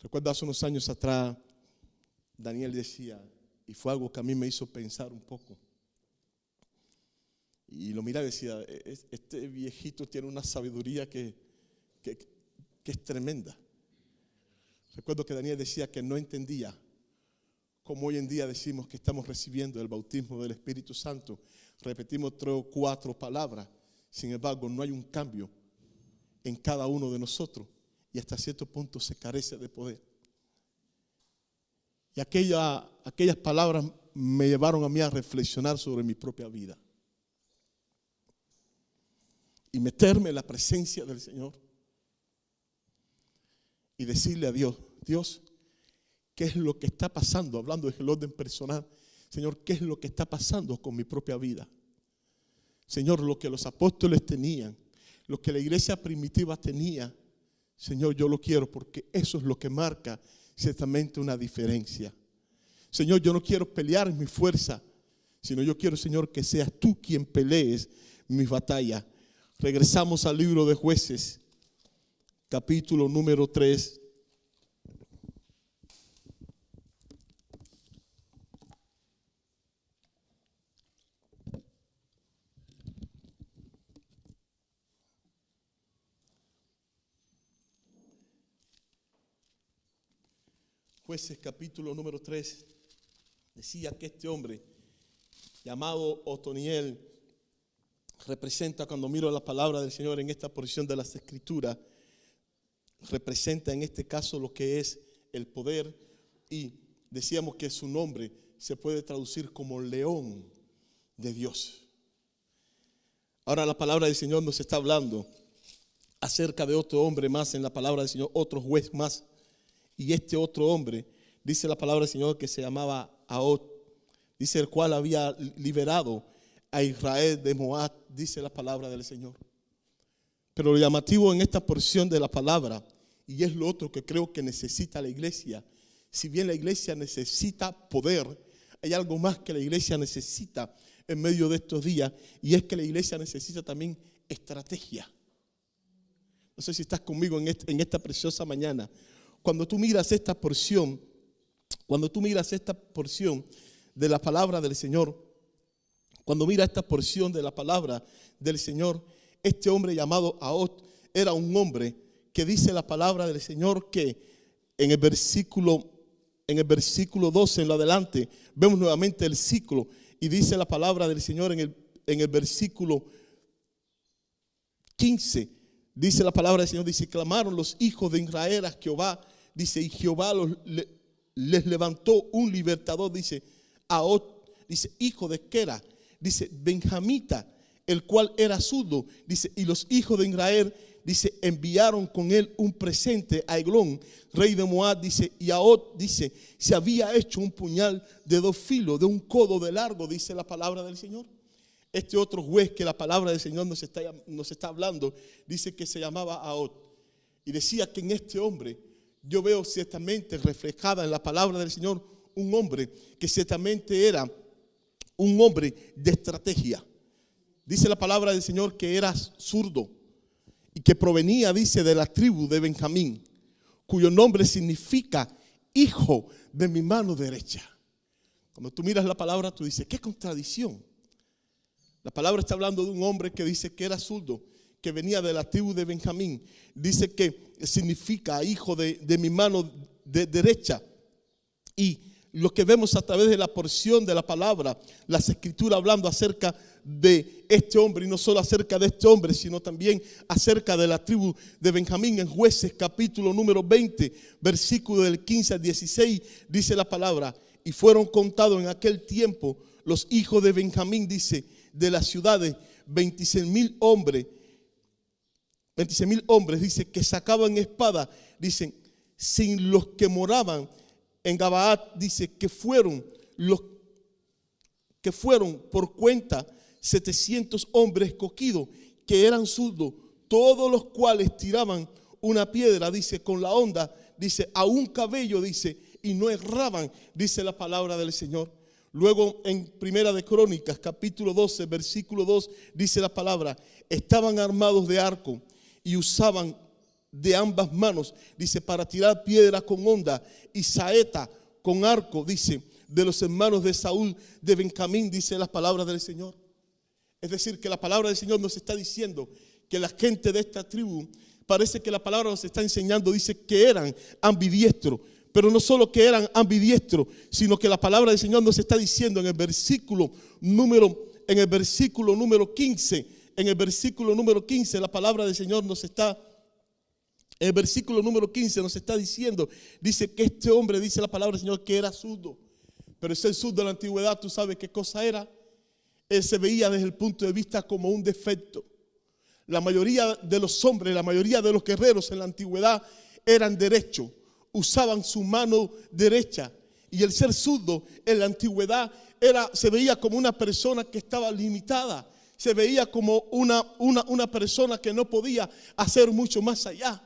Recuerdo hace unos años atrás, Daniel decía, y fue algo que a mí me hizo pensar un poco. Y lo miraba y decía, este viejito tiene una sabiduría que es tremenda. Recuerdo que Daniel decía que no entendía cómo hoy en día decimos que estamos recibiendo el bautismo del Espíritu Santo. Repetimos 3 o 4 palabras, sin embargo no hay un cambio en cada uno de nosotros y hasta cierto punto se carece de poder. Y aquellas palabras me llevaron a mí a reflexionar sobre mi propia vida y meterme en la presencia del Señor y decirle a Dios, Dios, ¿qué es lo que está pasando? Hablando del orden personal, Señor, ¿qué es lo que está pasando con mi propia vida? Señor, lo que los apóstoles tenían, lo que la iglesia primitiva tenía, Señor, yo lo quiero porque eso es lo que marca ciertamente una diferencia. Señor, yo no quiero pelear en mi fuerza, sino yo quiero, Señor, que seas tú quien pelees mis batallas. Regresamos al libro de Jueces, capítulo número 3. Jueces capítulo número 3, decía que este hombre llamado Otoniel representa, cuando miro la palabra del Señor en esta porción de las Escrituras, representa en este caso lo que es el poder, y decíamos que su nombre se puede traducir como león de Dios. Ahora la palabra del Señor nos está hablando acerca de otro hombre más en la palabra del Señor, otro juez más. Y este otro hombre, dice la palabra del Señor, que se llamaba Ahot, dice el cual había liberado a Israel de Moab, dice la palabra del Señor. Pero lo llamativo en esta porción de la palabra, y es lo otro que creo que necesita la iglesia, si bien la iglesia necesita poder, hay algo más que la iglesia necesita en medio de estos días, y es que la iglesia necesita también estrategia. No sé si estás conmigo en esta preciosa mañana. Cuando tú miras esta porción de la palabra del Señor, cuando mira esta porción de la palabra del Señor, este hombre llamado Ahot era un hombre que dice la palabra del Señor que en el versículo 12 en lo adelante, vemos nuevamente el ciclo y dice la palabra del Señor en el versículo 15, Dice la palabra del Señor, dice, clamaron los hijos de Israel a Jehová, dice, y Jehová les levantó un libertador, dice, Ahod, dice, hijo de Quera, dice, benjamita, el cual era zurdo, dice, y los hijos de Israel, dice, enviaron con él un presente a Eglón, rey de Moab, dice, y Ahod, dice, se había hecho un puñal de 2 filos, de un codo de largo, dice la palabra del Señor. Este otro juez que la palabra del Señor nos está hablando, dice que se llamaba Ahod. Y decía que en este hombre, yo veo ciertamente reflejada en la palabra del Señor, un hombre que ciertamente era un hombre de estrategia. Dice la palabra del Señor que era zurdo y que provenía, dice, de la tribu de Benjamín, cuyo nombre significa hijo de mi mano derecha. Cuando tú miras la palabra, tú dices, qué contradicción. La palabra está hablando de un hombre que dice que era zurdo, que venía de la tribu de Benjamín. Dice que significa hijo de mi mano derecha. Y lo que vemos a través de la porción de la palabra, las escrituras hablando acerca de este hombre, y no solo acerca de este hombre, sino también acerca de la tribu de Benjamín. En Jueces capítulo número 20, versículo del 15 al 16, dice la palabra, y fueron contados en aquel tiempo los hijos de Benjamín, dice, de las ciudades, 26,000 hombres, dice, que sacaban espada, dicen, sin los que moraban en Gabaat, dice, que fueron por cuenta 700 hombres escogidos, que eran zurdos, todos los cuales tiraban una piedra, dice, con la honda, dice, a un cabello, dice, y no erraban, dice la palabra del Señor. Luego en Primera de Crónicas, capítulo 12, versículo 2, dice la palabra, estaban armados de arco y usaban de ambas manos, dice, para tirar piedra con honda y saeta con arco, dice, de los hermanos de Saúl de Benjamín, dice las palabras del Señor. Es decir, que la palabra del Señor nos está diciendo que la gente de esta tribu, parece que la palabra nos está enseñando, dice que eran ambidiestros. Pero no solo que eran ambidiestros, sino que la palabra del Señor nos está diciendo en el versículo número 15, la palabra del Señor nos está, en el versículo número 15 nos está diciendo, dice que este hombre, dice la palabra del Señor, que era zurdo. Pero ese zurdo de la antigüedad, ¿tú sabes qué cosa era? Él se veía desde el punto de vista como un defecto. La mayoría de los hombres, la mayoría de los guerreros en la antigüedad eran derechos. Usaban su mano derecha, y el ser zurdo en la antigüedad se veía como una persona que estaba limitada, se veía como una persona que no podía hacer mucho más allá.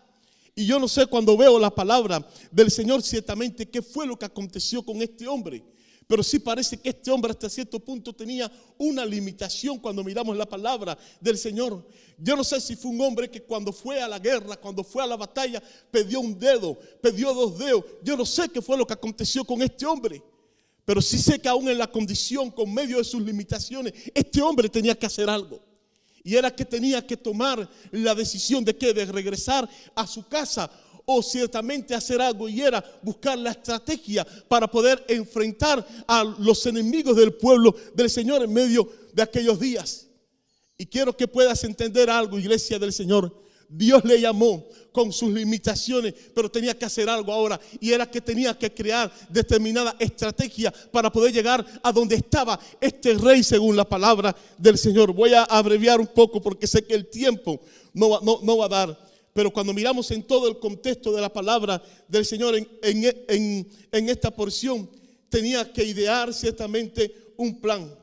Y yo no sé, cuando veo la palabra del Señor, ciertamente qué fue lo que aconteció con este hombre. Pero sí parece que este hombre hasta cierto punto tenía una limitación cuando miramos la palabra del Señor. Yo no sé si fue un hombre que cuando fue a la guerra, cuando fue a la batalla, perdió un dedo, perdió 2 dedos. Yo no sé qué fue lo que aconteció con este hombre. Pero sí sé que aún en la condición, con medio de sus limitaciones, este hombre tenía que hacer algo. Y era que tenía que tomar la decisión de regresar a su casa, o ciertamente hacer algo, y era buscar la estrategia para poder enfrentar a los enemigos del pueblo del Señor en medio de aquellos días. Y quiero que puedas entender algo, iglesia del Señor. Dios le llamó con sus limitaciones, pero tenía que hacer algo ahora, y era que tenía que crear determinada estrategia para poder llegar a donde estaba este rey según la palabra del Señor. Voy a abreviar un poco porque sé que el tiempo no va a dar. Pero cuando miramos en todo el contexto de la palabra del Señor en esta porción, tenía que idear ciertamente un plan.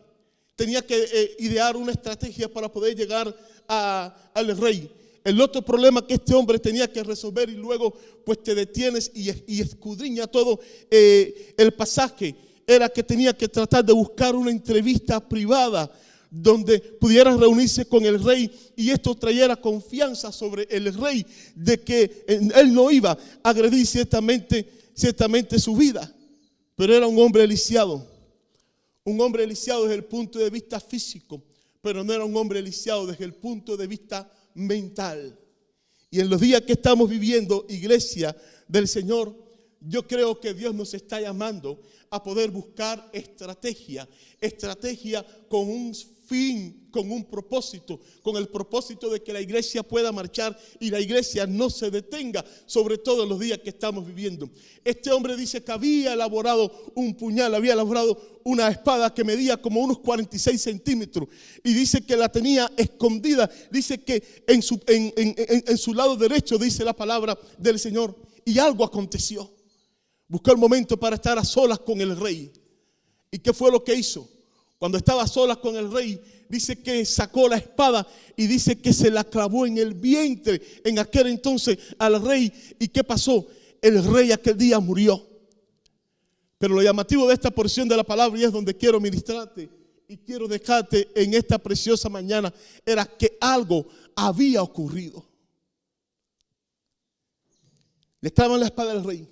Tenía que idear una estrategia para poder llegar al rey. El otro problema que este hombre tenía que resolver, y luego pues te detienes y escudriña todo el pasaje, era que tenía que tratar de buscar una entrevista privada donde pudiera reunirse con el rey, y esto trayera confianza sobre el rey de que él no iba a agredir ciertamente su vida. Pero era un hombre lisiado desde el punto de vista físico, pero no era un hombre lisiado desde el punto de vista mental. Y en los días que estamos viviendo, iglesia del Señor, yo creo que Dios nos está llamando a poder buscar estrategia con un fin, con un propósito, con el propósito de que la iglesia pueda marchar y la iglesia no se detenga, sobre todo en los días que estamos viviendo. Este hombre dice que había elaborado un puñal, había elaborado una espada que medía como unos 46 centímetros y dice que la tenía escondida. Dice que en su lado derecho, dice la palabra del Señor, y algo aconteció. Buscó el momento para estar a solas con el rey. ¿Y qué fue lo que hizo? Cuando estaba a solas con el rey, dice que sacó la espada y dice que se la clavó en el vientre en aquel entonces al rey. ¿Y qué pasó? El rey aquel día murió. Pero lo llamativo de esta porción de la palabra, y es donde quiero ministrarte y quiero dejarte en esta preciosa mañana, era que algo había ocurrido. Le clavan la espada al rey.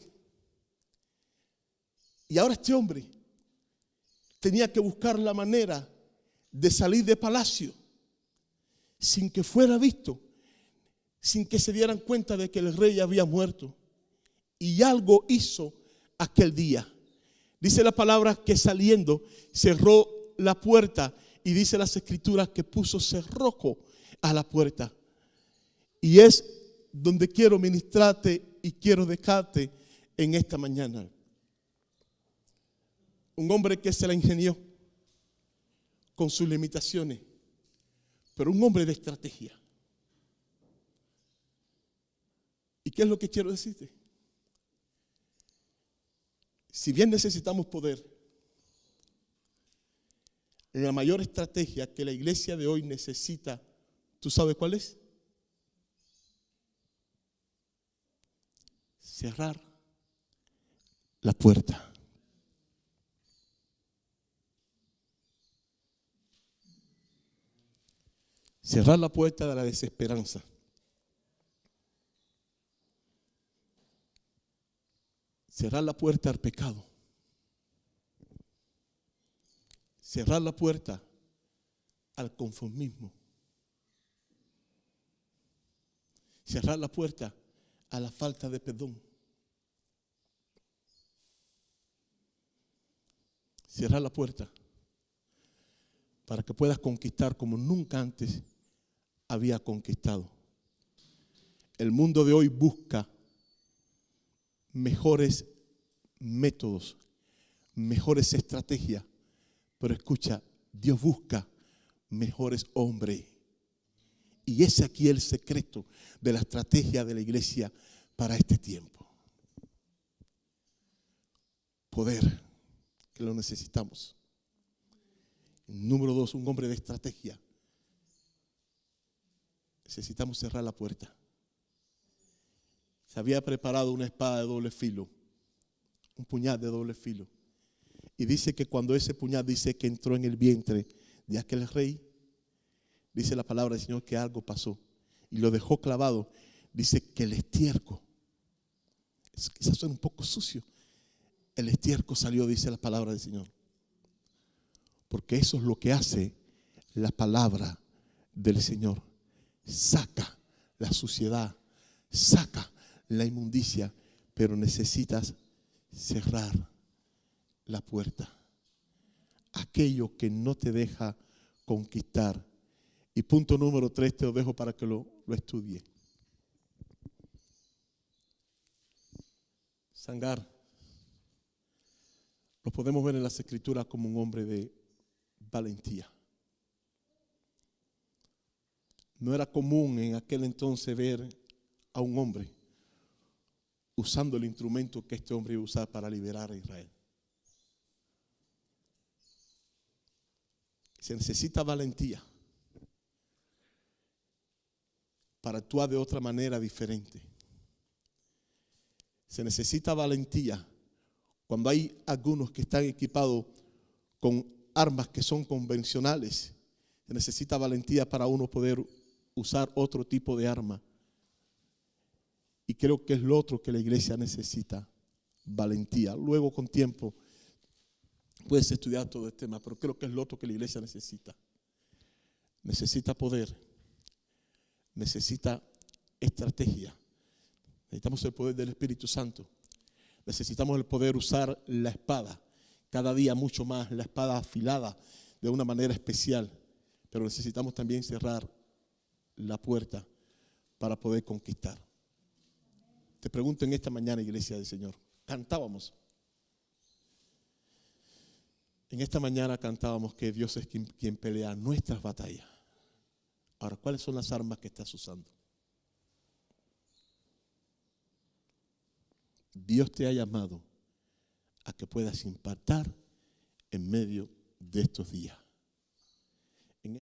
Y ahora este hombre tenía que buscar la manera de salir de palacio sin que fuera visto, sin que se dieran cuenta de que el rey había muerto. Y algo hizo aquel día. Dice la palabra que saliendo cerró la puerta y dice las escrituras que puso cerrojo a la puerta. Y es donde quiero ministrarte y quiero dejarte en esta mañana. Un hombre que se la ingenió con sus limitaciones, pero un hombre de estrategia. ¿Y qué es lo que quiero decirte? Si bien necesitamos poder, la mayor estrategia que la iglesia de hoy necesita, ¿tú sabes cuál es? Cerrar la puerta. Cerrar la puerta de la desesperanza. Cerrar la puerta al pecado. Cerrar la puerta al conformismo. Cerrar la puerta a la falta de perdón. Cerrar la puerta para que puedas conquistar como nunca antes había conquistado. El mundo de hoy busca mejores métodos, mejores estrategias, pero escucha, Dios busca mejores hombres. Y ese aquí es el secreto de la estrategia de la iglesia para este tiempo. Poder, que lo necesitamos. Número 2, un hombre de estrategia. Necesitamos cerrar la puerta. Se había preparado una espada de doble filo, un puñal de doble filo. Y dice que cuando ese puñal dice que entró en el vientre de aquel rey, dice la palabra del Señor que algo pasó y lo dejó clavado. Dice que el estiércol, quizás suena un poco sucio, el estiércol salió, dice la palabra del Señor. Porque eso es lo que hace la palabra del Señor. Saca la suciedad, saca la inmundicia, pero necesitas cerrar la puerta. Aquello que no te deja conquistar. Y punto número 3, te lo dejo para que lo estudie. Sangar, lo podemos ver en las escrituras como un hombre de valentía. No era común en aquel entonces ver a un hombre usando el instrumento que este hombre iba a usar para liberar a Israel. Se necesita valentía para actuar de otra manera diferente. Se necesita valentía cuando hay algunos que están equipados con armas que son convencionales. Se necesita valentía para uno poder usar otro tipo de arma. Y creo que es lo otro que la iglesia necesita, valentía. Luego con tiempo puedes estudiar todo el tema, pero creo que es lo otro que la iglesia necesita. Necesita poder, necesita estrategia. Necesitamos el poder del Espíritu Santo. Necesitamos el poder usar la espada, cada día mucho más, la espada afilada de una manera especial. pero necesitamos también cerrar la puerta para poder conquistar. Te pregunto en esta mañana, iglesia del Señor, cantábamos. En esta mañana cantábamos que Dios es quien pelea nuestras batallas. Ahora, ¿cuáles son las armas que estás usando? Dios te ha llamado a que puedas impactar en medio de estos días.